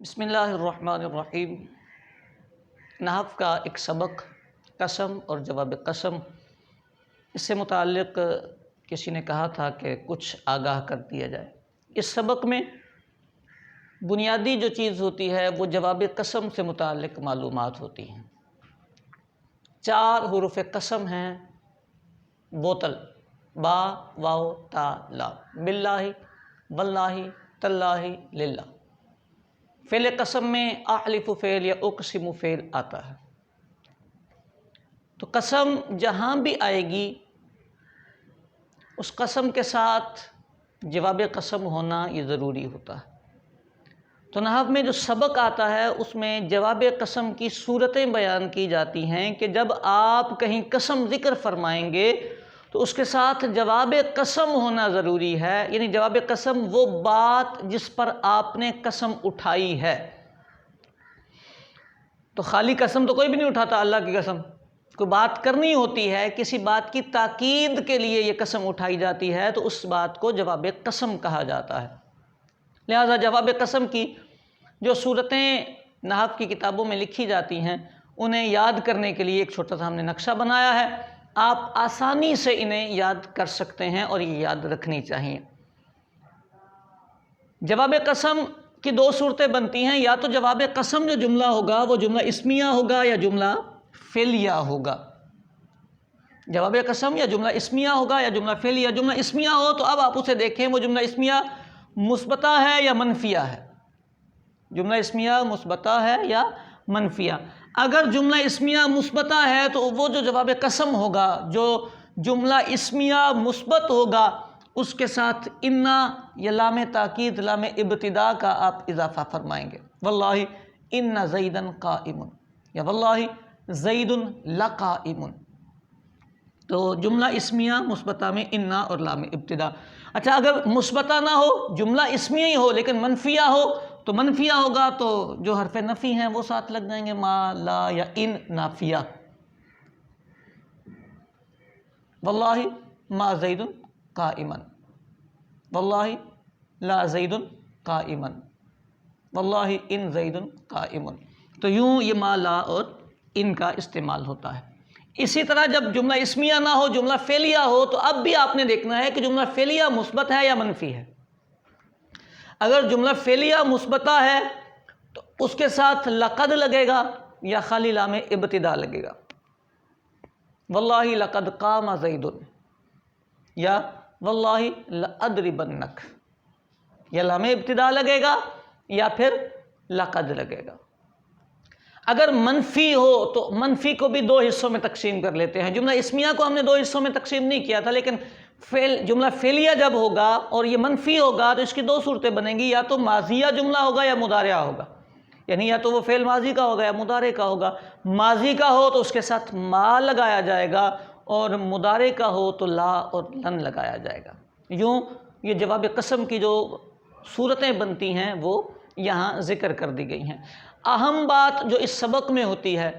بسم اللہ الرحمن الرحیم۔ نحو کا ایک سبق قسم اور جواب قسم، اس سے متعلق کسی نے کہا تھا کہ کچھ آگاہ کر دیا جائے۔ اس سبق میں بنیادی جو چیز ہوتی ہے وہ جواب قسم سے متعلق معلومات ہوتی ہیں۔ 4 حروف قسم ہیں: بوتل، با، واو، تا، لا، باللہ، واللہ، تاللہ، للہ۔ فعل قسم میں احلف فعل یا اقسم فعل آتا ہے، تو قسم جہاں بھی آئے گی اس قسم کے ساتھ جواب قسم ہونا یہ ضروری ہوتا ہے۔ تو نحو میں جو سبق آتا ہے اس میں جواب قسم کی صورتیں بیان کی جاتی ہیں کہ جب آپ کہیں قسم ذکر فرمائیں گے تو اس کے ساتھ جواب قسم ہونا ضروری ہے، یعنی جواب قسم وہ بات جس پر آپ نے قسم اٹھائی ہے۔ تو خالی قسم تو کوئی بھی نہیں اٹھاتا، اللہ کی قسم کوئی بات کرنی ہوتی ہے، کسی بات کی تاکید کے لیے یہ قسم اٹھائی جاتی ہے تو اس بات کو جواب قسم کہا جاتا ہے۔ لہذا جواب قسم کی جو صورتیں نحو کی کتابوں میں لکھی جاتی ہیں انہیں یاد کرنے کے لیے ایک چھوٹا سا ہم نے نقشہ بنایا ہے، آپ آسانی سے انہیں یاد کر سکتے ہیں اور یہ یاد رکھنی چاہیے۔ جواب قسم کی 2 صورتیں بنتی ہیں، یا تو جواب قسم جو جملہ ہوگا وہ جملہ اسمیہ ہوگا یا جملہ فعلیہ ہوگا۔ جواب قسم یا جملہ اسمیہ ہوگا یا جملہ فعلیہ۔ جملہ اسمیہ ہو تو اب آپ اسے دیکھیں وہ جملہ اسمیہ مثبتہ ہے یا منفیہ ہے۔ جملہ اسمیہ مثبتہ ہے یا منفیہ۔ اگر جملہ اسمیہ مثبتہ ہے تو وہ جو جواب قسم ہوگا، جو جملہ اسمیہ مثبت ہوگا، اس کے ساتھ انا یا لام تاکید، لام ابتدا کا آپ اضافہ فرمائیں گے۔ واللہ ان زیدن قائم، یا واللہ زید لقائم۔ تو جملہ اسمیہ مثبتہ میں انا اور لام ابتدا۔ اچھا، اگر مثبتہ نہ ہو، جملہ اسمیہ ہی ہو لیکن منفیہ ہو، تو منفیہ ہوگا تو جو حرف نفی ہیں وہ ساتھ لگ جائیں گے، ما، لا یا ان نافیہ۔ واللہ ما زید قائما، واللہ لا زید قائما، واللہ ان زید قائم۔ تو یوں یہ ما، لا اور ان کا استعمال ہوتا ہے۔ اسی طرح جب جملہ اسمیہ نہ ہو، جملہ فعلیہ ہو، تو اب بھی آپ نے دیکھنا ہے کہ جملہ فعلیہ مثبت ہے یا منفی ہے۔ اگر جملہ فعلیہ مثبتہ ہے تو اس کے ساتھ لقد لگے گا یا خالی لام ابتدا لگے گا۔ واللہ لقد قام زید، یا واللہ لأضربنک، یا لام ابتدا لگے گا یا پھر لقد لگے گا۔ اگر منفی ہو تو منفی کو بھی 2 حصوں میں تقسیم کر لیتے ہیں۔ جملہ اسمیہ کو ہم نے 2 حصوں میں تقسیم نہیں کیا تھا، لیکن جملہ فعلیہ جب ہوگا اور یہ منفی ہوگا تو اس کی 2 صورتیں بنیں گی، یا تو ماضیہ جملہ ہوگا یا مضارعہ ہوگا، یعنی یا تو وہ فعل ماضی کا ہوگا یا مضارع کا ہوگا۔ ماضی کا ہو تو اس کے ساتھ ما لگایا جائے گا، اور مضارع کا ہو تو لا اور لن لگایا جائے گا۔ یوں یہ جواب قسم کی جو صورتیں بنتی ہیں وہ یہاں ذکر کر دی گئی ہیں۔ اہم بات جو اس سبق میں ہوتی ہے،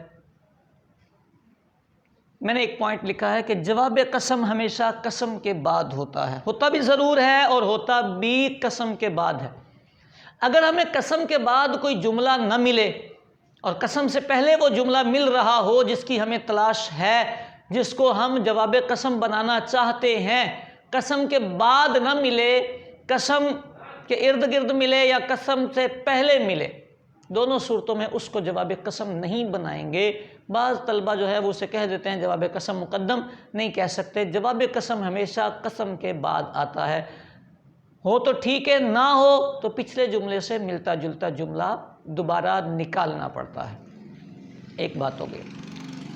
میں نے ایک پوائنٹ لکھا ہے کہ جواب قسم ہمیشہ قسم کے بعد ہوتا ہے، ہوتا بھی ضرور ہے اور ہوتا بھی قسم کے بعد ہے۔ اگر ہمیں قسم کے بعد کوئی جملہ نہ ملے اور قسم سے پہلے وہ جملہ مل رہا ہو جس کی ہمیں تلاش ہے، جس کو ہم جواب قسم بنانا چاہتے ہیں، قسم کے بعد نہ ملے، قسم کے ارد گرد ملے یا قسم سے پہلے ملے، دونوں صورتوں میں اس کو جواب قسم نہیں بنائیں گے۔ بعض طلبہ جو ہے وہ اسے کہہ دیتے ہیں جواب قسم مقدم، نہیں کہہ سکتے۔ جواب قسم ہمیشہ قسم کے بعد آتا ہے، ہو تو ٹھیک ہے، نہ ہو تو پچھلے جملے سے ملتا جلتا جملہ دوبارہ نکالنا پڑتا ہے۔ ایک بات ہو گئی۔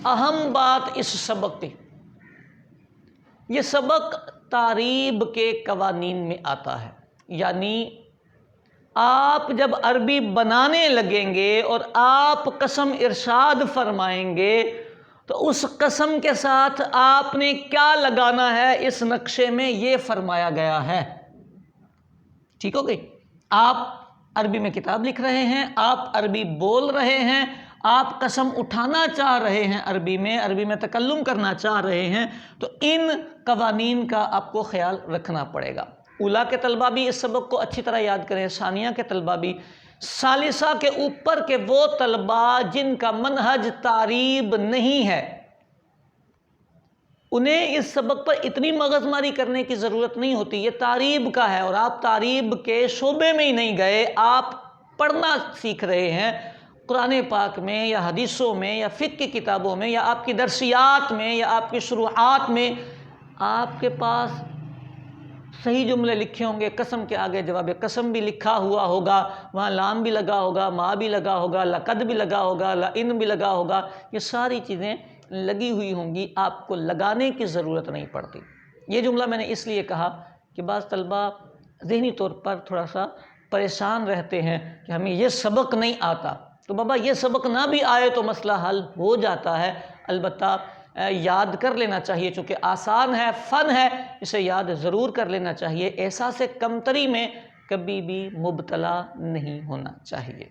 اہم بات اس سبق کی، یہ سبق تعریب کے قوانین میں آتا ہے، یعنی آپ جب عربی بنانے لگیں گے اور آپ قسم ارشاد فرمائیں گے تو اس قسم کے ساتھ آپ نے کیا لگانا ہے، اس نقشے میں یہ فرمایا گیا ہے۔ ٹھیک ہو گئی؟ آپ عربی میں کتاب لکھ رہے ہیں، آپ عربی بول رہے ہیں، آپ قسم اٹھانا چاہ رہے ہیں، عربی میں تکلم کرنا چاہ رہے ہیں، تو ان قوانین کا آپ کو خیال رکھنا پڑے گا۔ اولیٰ کے طلبہ بھی اس سبق کو اچھی طرح یاد کریں، ثانیہ کے طلبہ بھی، ثالثہ کے اوپر کے وہ طلباء جن کا منہج تعریب نہیں ہے، انہیں اس سبق پر اتنی مغز ماری کرنے کی ضرورت نہیں ہوتی. یہ تعریب کا ہے اور آپ تعریب کے شعبے میں ہی نہیں گئے، آپ پڑھنا سیکھ رہے ہیں قرآن پاک میں یا حدیثوں میں یا فقہ کی کتابوں میں یا آپ کی درسیات میں یا آپ کی شروحات میں. آپ کے پاس صحیح جملے لکھے ہوں گے، قسم کے آگے جواب قسم بھی لکھا ہوا ہوگا، وہاں لام بھی لگا ہوگا، ما بھی لگا ہوگا، لقد بھی لگا ہوگا، لئن بھی لگا ہوگا. یہ ساری چیزیں لگی ہوئی ہوں گی، آپ کو لگانے کی ضرورت نہیں پڑتی. یہ جملہ میں نے اس لیے کہا کہ بعض طلباء ذہنی طور پر تھوڑا سا پریشان رہتے ہیں کہ ہمیں یہ سبق نہیں آتا. تو بابا یہ سبق نہ بھی آئے تو مسئلہ حل ہو جاتا ہے. البتہ یاد کر لینا چاہیے، چونکہ آسان ہے، فن ہے، اسے یاد ضرور کر لینا چاہیے. احساس کمتری میں کبھی بھی مبتلا نہیں ہونا چاہیے.